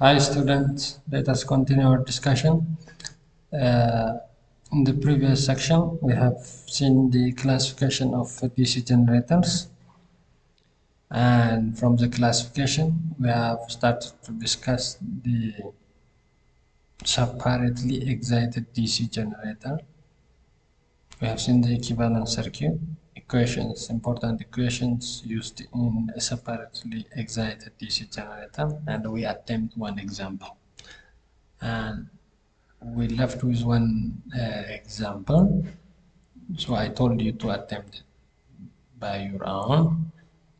Hi students, let us continue our discussion. In the previous section, we have seen the classification of DC generators, and from the classification, we have started to discuss the separately excited DC generator. We have seen the equivalent circuit, equations, important equations used in a separately excited DC generator, and we attempt one example. And we left with one example, so I told you to attempt it by your own,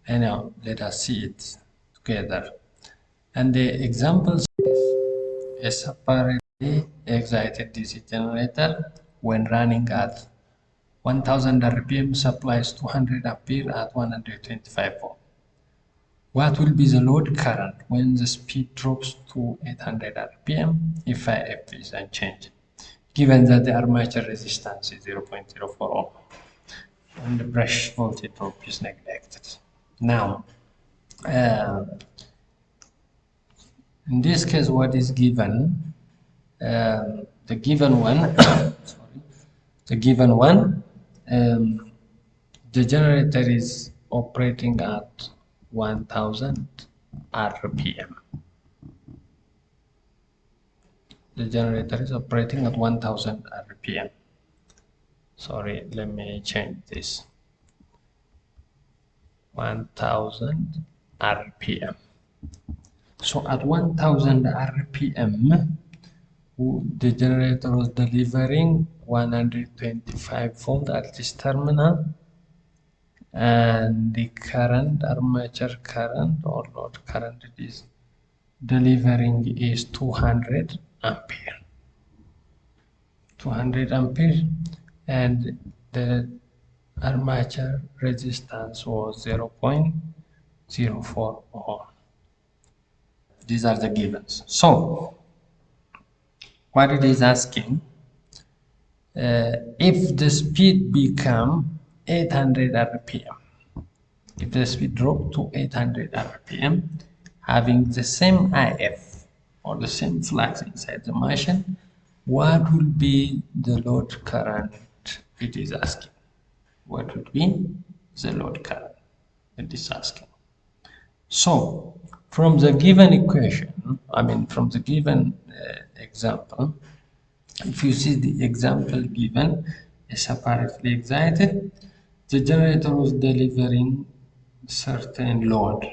and now let us see it together. And the example is a separately excited DC generator when running at 1000 rpm supplies 200 ampere at 125 volt. What will be the load current when the speed drops to 800 rpm if IF is unchanged, given that the armature resistance is 0.04 ohm and the brush voltage drop is neglected? Now, in this case, what is given? The given one, sorry, the given one, the generator is operating at 1000 rpm. The generator is operating at 1000 rpm. Sorry, let me change this. 1000 rpm. So at 1000 rpm, the generator was delivering 125 volt at this terminal, and the current, armature current or load current it is delivering is 200 ampere. 200 ampere, and the armature resistance was 0.04 ohm. These are the givens. So what it is asking, if the speed become 800 rpm, if the speed drop to 800 rpm, having the same IF or the same flux inside the machine, what will be the load current it is asking? What would be the load current it is asking? So from the given equation, from the given example, if you see the example given is separately excited, the generator was delivering certain load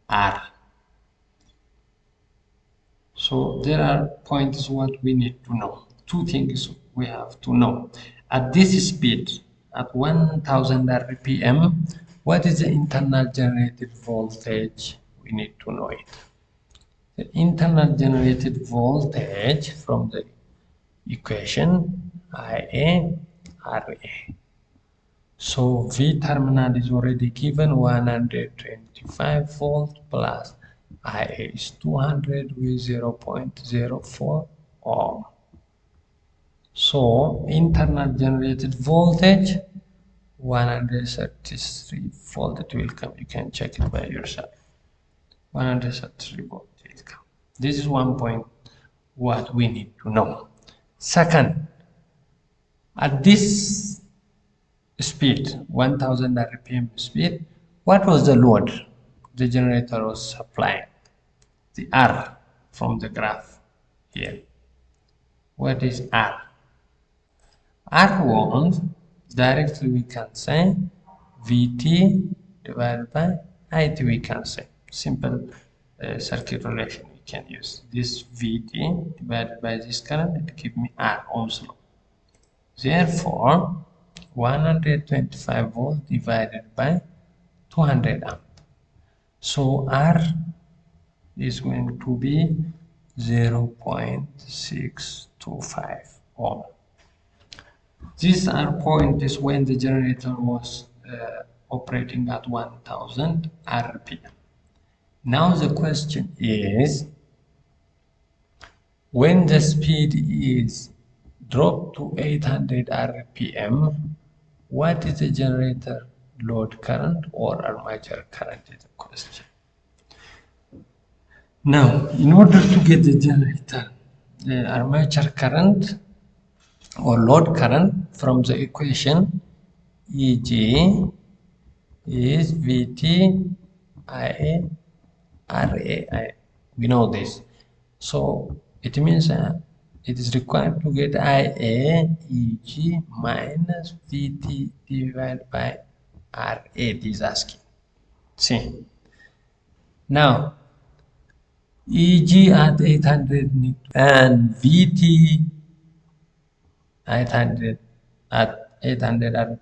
R. So there are points what we need to know. Two things we have to know. At this speed, at 1000 rpm, what is the internal generated voltage? We need to know it. The internal generated voltage from the equation IA RA. So V terminal is already given 125 volt plus IA is 200 with 0.04 ohm. So internal generated voltage 133 volt it will come. You can check it by yourself. 133 volt will come. This is one point what we need to know. Second, at this speed, 1000 rpm speed, what was the load the generator was supplying? The R from the graph here. What is R? R was, directly we can say Vt divided by It, we can say. Simple circuit relation we can use. This Vt divided by this current, it gives me R, Ohm's law. Therefore, 125 volt divided by 200 amp. So R is going to be 0.625 ohm. These are points when the generator was operating at 1000 rpm. Now the question is, when the speed is dropped to 800 rpm, what is the generator load current or armature current is the question. Now, in order to get the generator, the armature current or load current from the equation, EG is VT IA RAI. We know this. So it means it is required to get IA EG minus VT divided by RA. It is asking. See. Now EG at 800 Newton and VT 800 at 800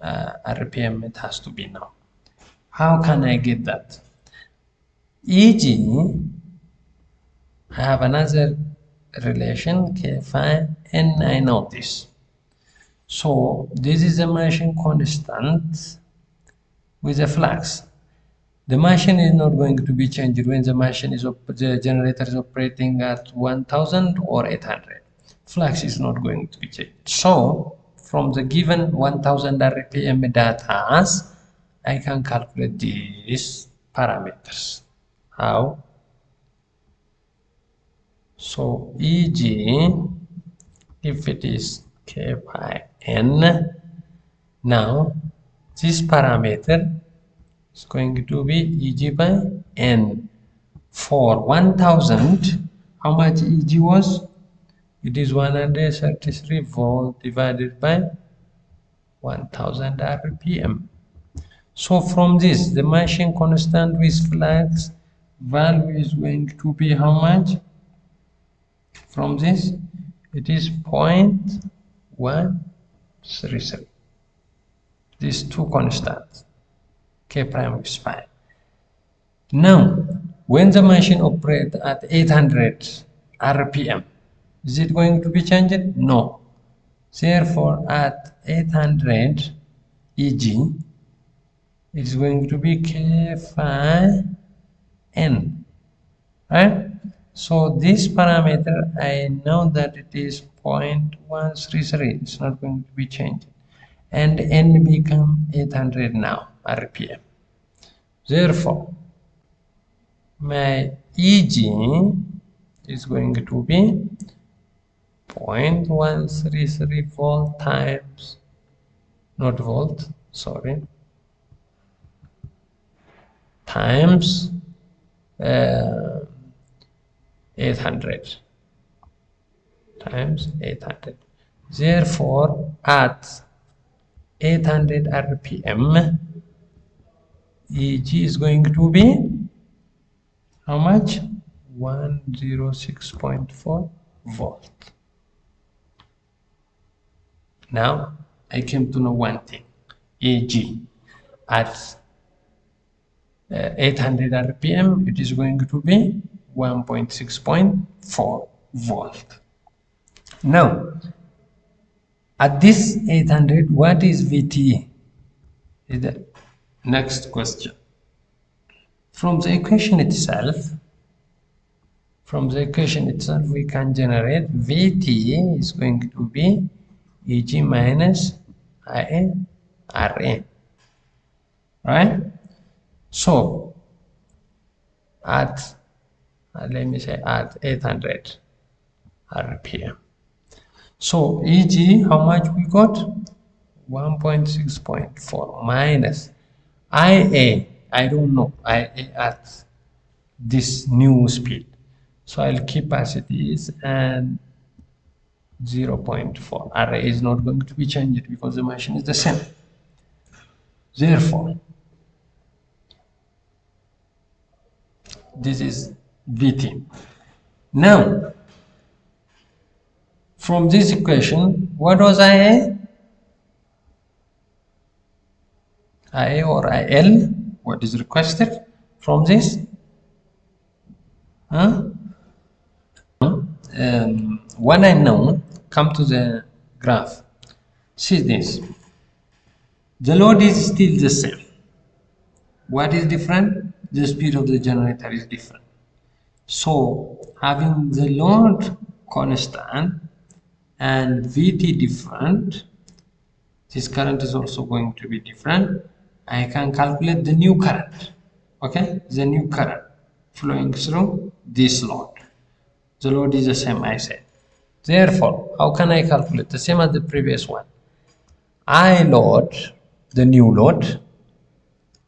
RPM it has to be now. How can I get that? EG, I have another relation K phi N, I know this. So this is a machine constant with a flux. The machine is not going to be changed when the machine is the generator is operating at 1000 or 800. Flux is not going to be changed. So from the given 1000 RPM data, I can calculate these parameters. How? So EG, if it is K by N, now this parameter is going to be EG by N. For 1000, how much EG was? It is 133 volt divided by 1000 RPM. So from this, the machine constant with flux value is going to be how much? From this, it is 0.133. These two constants, K prime is fine. Now, when the machine operates at 800 RPM, is it going to be changed? No. Therefore, at 800 EG, it's going to be K phi N, right? So this parameter, I know that it is 0.133. It's not going to be changed, and N become 800 now RPM. Therefore, my EG is going to be 0.133 volt times, not volt, sorry, times 800 times 800. Therefore, at 800 RPM, EG is going to be how much? 106.4 volt. Now I came to know one thing. EG at 800 RPM, it is going to be 1.6.4 volt. Now, at this 800, what is VT? Is the next question. From the equation itself, we can generate VT is going to be EG minus IA RA, right? So at let me say at 800 RPM. So EG, how much we got? 1.6.4 minus IA, I don't know, IA at this new speed. So I'll keep as it is, and 0.4. RA is not going to be changed because the machine is the same. Therefore, this is VT. Now, from this equation, what was IA? IA or IL, what is requested from this? When I know, come to the graph. See this. The load is still the same. What is different? The speed of the generator is different. So having the load constant and VT different, this current is also going to be different. I can calculate the new current. Okay, the new current. flowing through this load. The load is the same, I said. Therefore, how can I calculate? The same as the previous one. I load, the new load,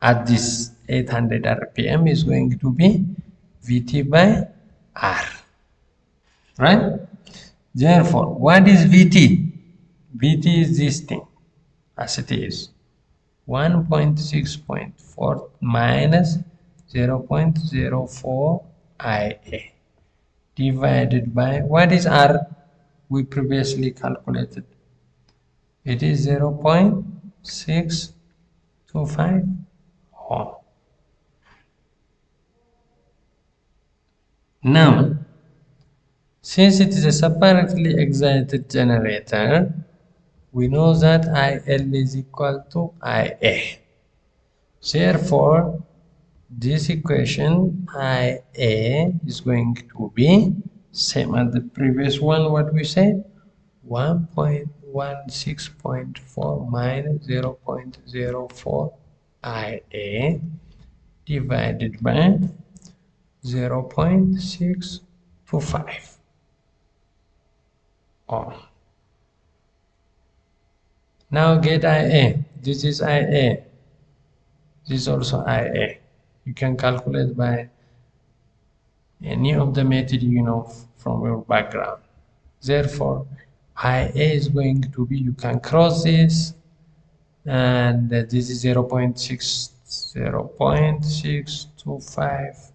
at this 800 RPM is going to be Vt by R. Right? Therefore, what is Vt? Vt is this thing, as it is. 1.6.4 minus 0.04 Ia divided by, what is R? We previously calculated. It is 0.625 ohm. Now, since it is a separately excited generator, we know that IL is equal to IA. Therefore, this equation IA is going to be same as the previous one, what we said, 1.16.4 minus 0.04 Ia divided by 0.625 ohm. Now get Ia. This is Ia. This is also Ia. You can calculate by any of the method you know from your background. Therefore, Ia is going to be, you can cross this, and this is 0.625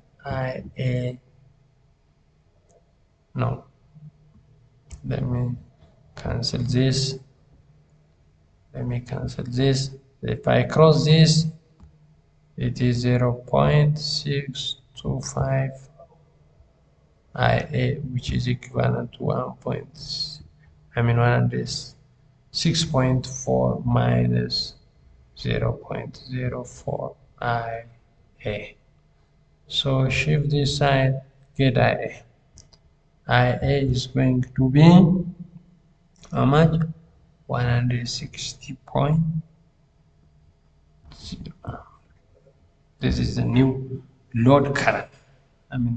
Ia. No, let me cancel this. If I cross this, it is 0.625 Ia, which is equivalent to 106.4 minus 0.04 Ia. So shift this side, get Ia. Ia is going to be how much? 160.0. This is the new load current.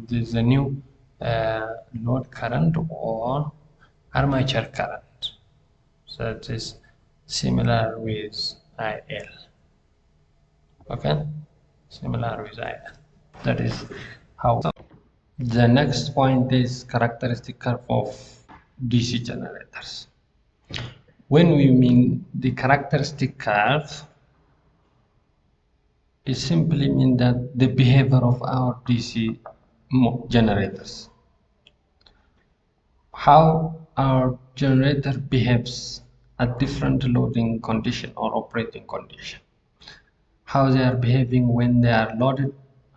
This is the new load current or armature current. So it is similar with IL. Okay, similar with IL. That is how. The next point is characteristic curve of DC generators. When we mean the characteristic curve, it simply means that the behavior of our DC generators, how our generator behaves at different loading condition or operating condition, how they are behaving when they are loaded,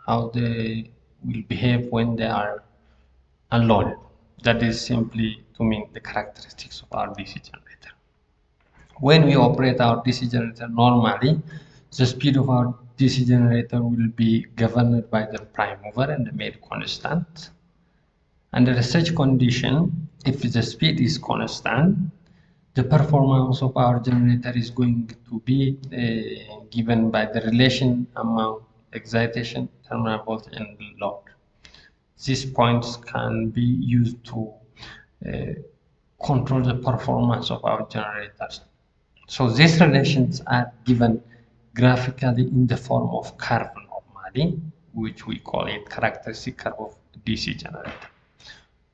how they will behave when they are unloaded. That is simply to mean the characteristics of our DC generator. When we operate our DC generator normally, the speed of our DC generator will be governed by the prime mover and made constant. Under such condition, if the speed is constant, the performance of our generator is going to be given by the relation among excitation, terminal voltage, and load. These points can be used to control the performance of our generators. So these relations are given graphically in the form of curve normally, which we call it characteristic curve of DC generator.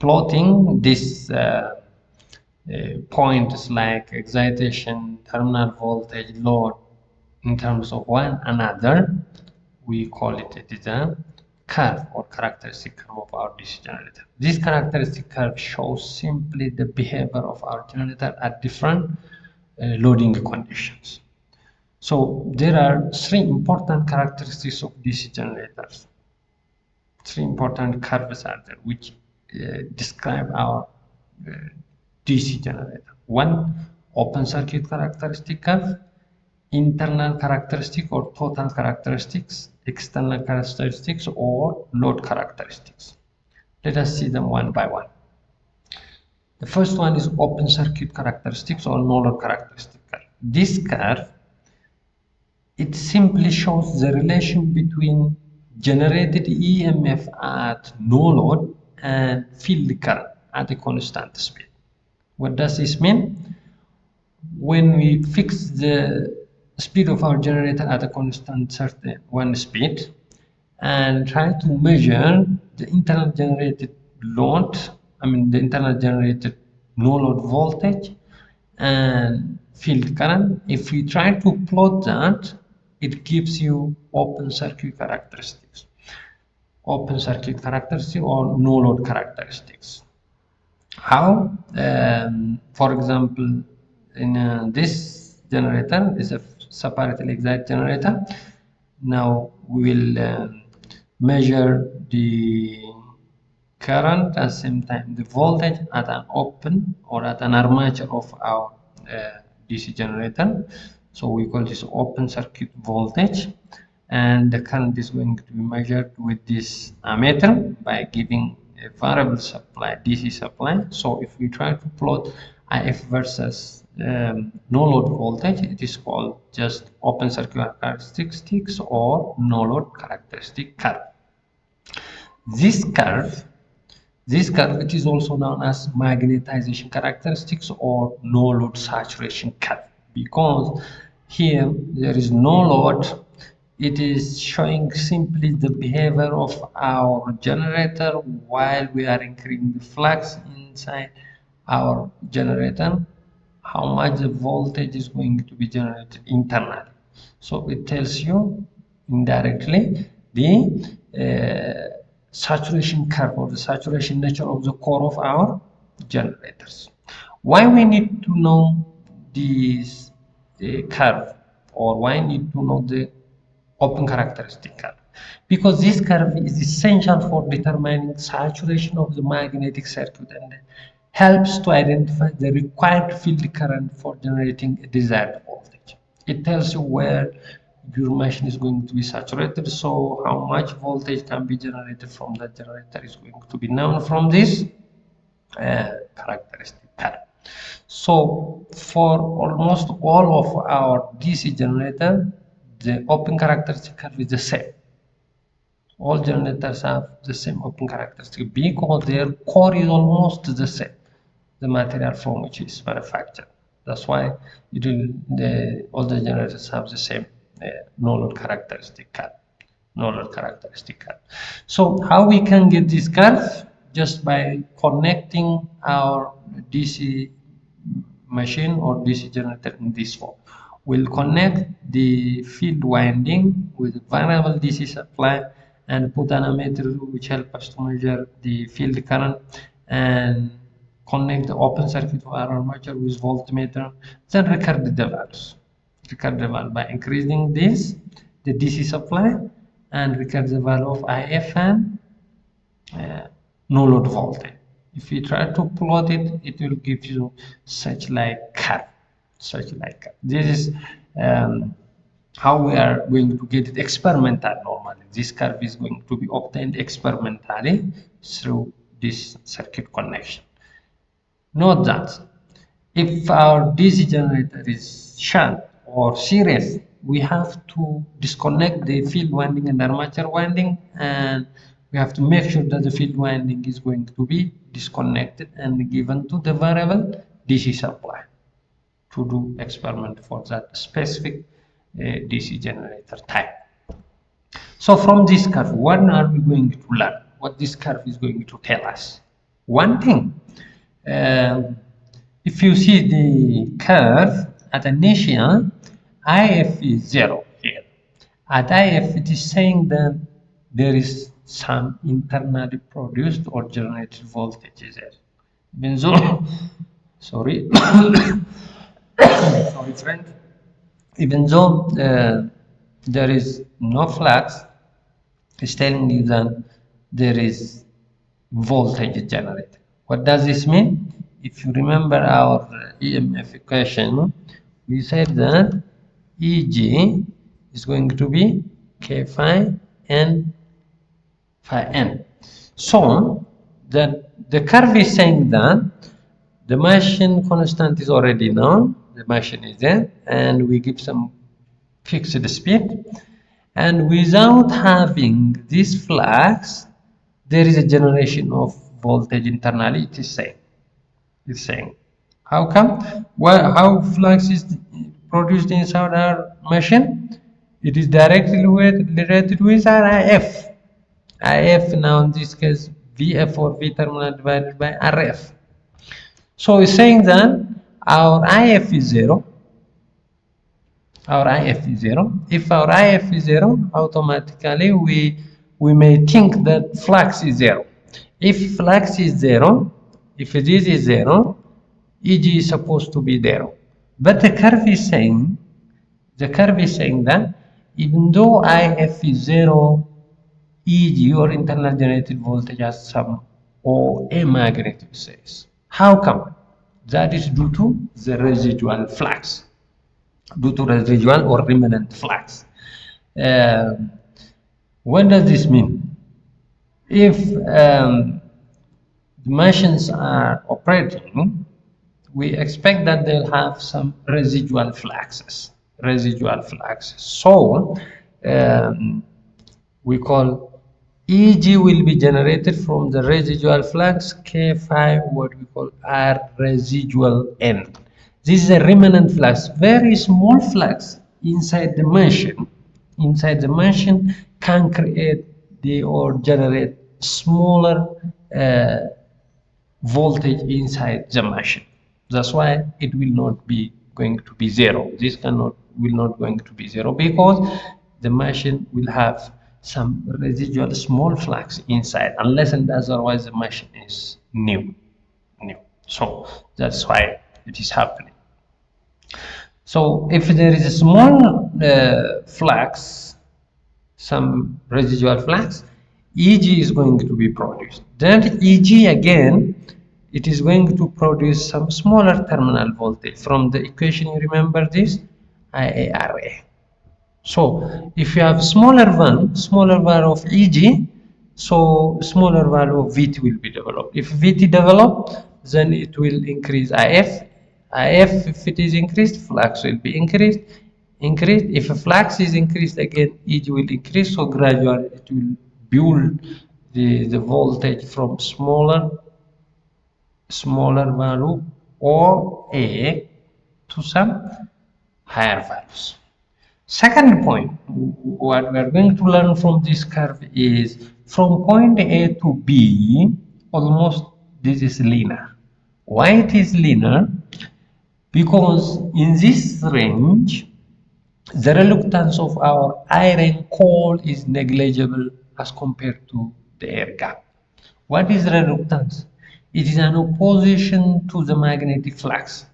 Plotting these points like excitation, terminal voltage, load in terms of one another, we call it a curve or characteristic curve of our DC generator. This characteristic curve shows simply the behavior of our generator at different loading conditions. So there are three important characteristics of DC generators. Three important curves are there which describe our DC generator. One, open circuit characteristic curve, internal characteristic or total characteristics, external characteristics or load characteristics. Let us see them one by one. The first one is open circuit characteristics or no load characteristic curve. This curve, it simply shows the relation between generated EMF at no load and field current at a constant speed. What does this mean? When we fix the speed of our generator at a constant certain one speed and try to measure the internal generated load, the internal generated no load voltage and field current, if we try to plot that, it gives you open circuit characteristics. Open circuit characteristics or no load characteristics. How? For example, in this generator is a separately excited generator. Now we will measure the current at the same time the voltage at an open or at an armature of our DC generator. So we call this open circuit voltage, and the current is going to be measured with this ammeter by giving a variable supply, DC supply. So if we try to plot IF versus no load voltage, it is called just open circuit characteristics or no load characteristic curve. This curve, it is also known as magnetization characteristics or no load saturation curve, because here there is no load. It is showing simply the behavior of our generator while we are increasing the flux inside our generator, how much the voltage is going to be generated internally. So it tells you indirectly the saturation curve or the saturation nature of the core of our generators. Why we need to know this curve, or why need to know the open characteristic curve? Because this curve is essential for determining saturation of the magnetic circuit and helps to identify the required field current for generating a desired voltage. It tells you where your machine is going to be saturated, so how much voltage can be generated from that generator is going to be known from this characteristic curve. So for almost all of our DC generator, the open characteristic curve is the same. All generators have the same open characteristic because their core is almost the same, the material from which it is manufactured. That's why all the generators have the same no load characteristic curve. No load characteristic curve. So how we can get this curve? Just by connecting our DC machine or DC generator in this form. We'll connect the field winding with variable DC supply and put an ammeter which helps us to measure the field current, and connect the open circuit to our armature with voltmeter, then record the values. Record the value by increasing this, the DC supply, and record the value of IF and no load voltage. If you try to plot it, it will give you such like curve. This is how we are going to get it experimentally. Normally, this curve is going to be obtained experimentally through this circuit connection. Note that if our DC generator is shunt or series, we have to disconnect the field winding and armature winding, and we have to make sure that the field winding is going to be disconnected and given to the variable DC supply to do experiment for that specific DC generator type. So from this curve, what are we going to learn? What this curve is going to tell us? One thing, if you see the curve at initial, IF is 0 here. At IF, it is saying that there is some internally produced or generated voltage there. Even though, sorry, sorry friend, even though there is no flux, it's telling you that there is voltage generated. What does this mean? If you remember our EMF equation, we said that EG is going to be K phi N phi N. So that the curve is saying that the machine constant is already known, the machine is there, and we give some fixed speed, And without having this flux, there is a generation of voltage internally. It is saying. It's saying. How come? Well, how flux is produced inside our machine? It is directly related with our IF. IF now in this case VF or V terminal divided by RF. So it's saying that our IF is zero. Our IF is zero. If our IF is zero, automatically we may think that flux is zero. If flux is zero, if this is zero, EG is supposed to be zero. But the curve is saying that even though IF is zero, EG or internal generated voltage has some OA magnetic phase. How come? That is due to the residual flux, due to residual or remnant flux. What does this mean? If the machines are operating, we expect that they'll have some residual fluxes. So we call EG will be generated from the residual flux K5, what we call R residual N. This is a remnant flux, very small flux inside the machine. Inside the machine can create or generate smaller voltage inside the machine. That's why it will not be going to be zero. This will not going to be zero because the machine will have some residual small flux inside, unless and otherwise the machine is new. So that's why it is happening. So if there is a small flux, some residual flux, EG is going to be produced. Then EG again, it is going to produce some smaller terminal voltage. From the equation, you remember this? IARA. So if you have smaller value of EG, so smaller value of VT will be developed. If VT developed, then it will increase IF. If it is increased, flux will be increased. If a flux is increased, again EG will increase. So gradually it will build the voltage from smaller value OA to some higher values. Second point, what we are going to learn from this curve is from point A to B, almost this is linear. Why it is linear? Because in this range, the reluctance of our iron core is negligible as compared to the air gap. What is reluctance? It is an opposition to the magnetic flux,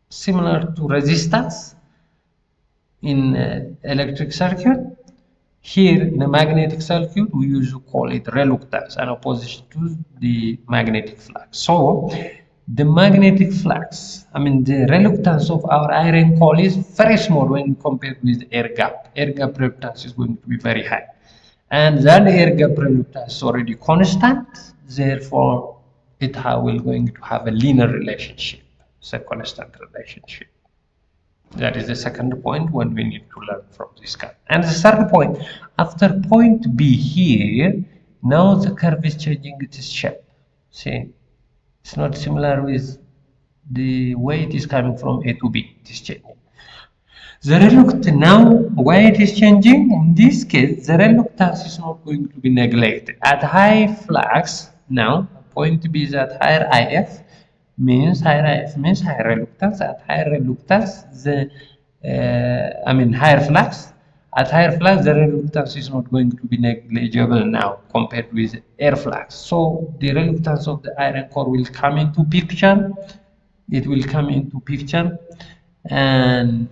similar to resistance in electric circuit. Here in a magnetic circuit, we usually call it reluctance, an opposition to the magnetic flux. So the magnetic flux, the reluctance of our iron coil is very small when compared with the air gap. Air gap reluctance is going to be very high, and that air gap reluctance is already constant. Therefore, it will going to have a linear relationship. It's a constant relationship. That is the second point when we need to learn from this curve. And the third point, after point B here, now the curve is changing its shape. See, it's not similar with the way it is coming from A to B. It is changing. The reluctance now, why it is changing? In this case, the reluctance is not going to be neglected. At high flux, now point B is at higher IF, means higher reluctance. At higher reluctance, higher flux. At higher flux, the reluctance is not going to be negligible now compared with air flux. So the reluctance of the iron core will come into picture. It will come into picture, and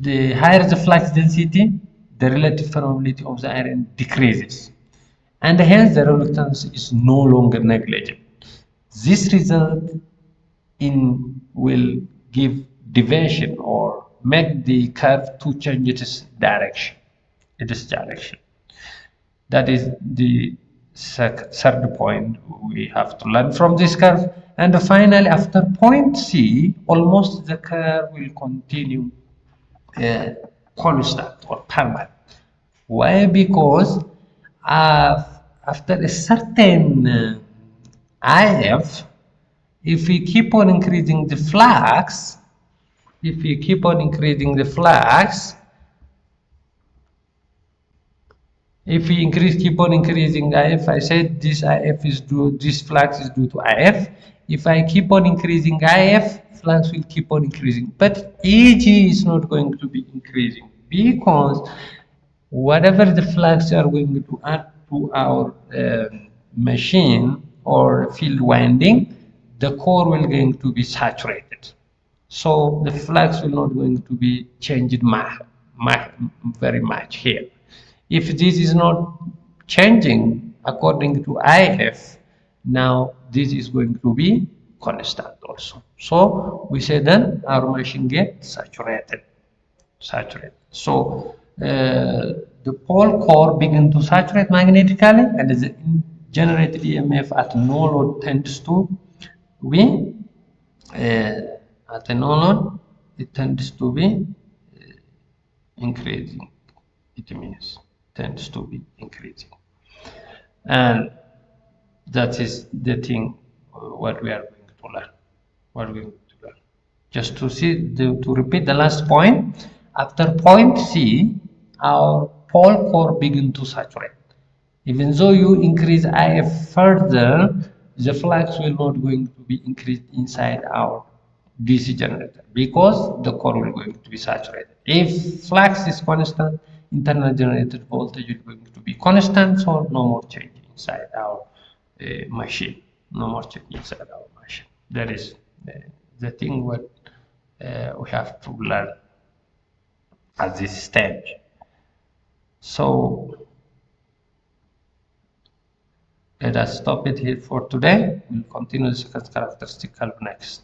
the higher the flux density, the relative permeability of the iron decreases, and hence the reluctance is no longer negligible. This result will give deviation or make the curve to change its direction. That is the third point we have to learn from this curve. And finally, after point C, almost the curve will continue constant or permanent. Why? Because after a certain IF, if we keep on increasing the flux, if we keep on increasing the flux, if we keep on increasing IF, I said this IF is due, this flux is due to IF. If I keep on increasing IF, flux will keep on increasing, but AG is not going to be increasing because whatever the flux you are going to add to our machine or field winding, the core will going to be saturated. So the flux will not going to be changed very much here. If this is not changing according to IF, now this is going to be constant also. So we say then our machine gets saturated. So the pole core begin to saturate magnetically, and the generated EMF at no load tends to be at a no load, it tends to be increasing. It means tends to be increasing, and that is the thing what we are going to learn. What we are going to learn. Just to see to repeat the last point. After point C, our pole core begin to saturate. Even though you increase IF further, the flux will not going to be increased inside our DC generator because the core will going to be saturated. If flux is constant, internal generated voltage is going to be constant, so no more change inside our machine. No more change inside our machine. That is the thing what we have to learn at this stage. So let us stop it here for today. We'll continue the second characteristic curve next.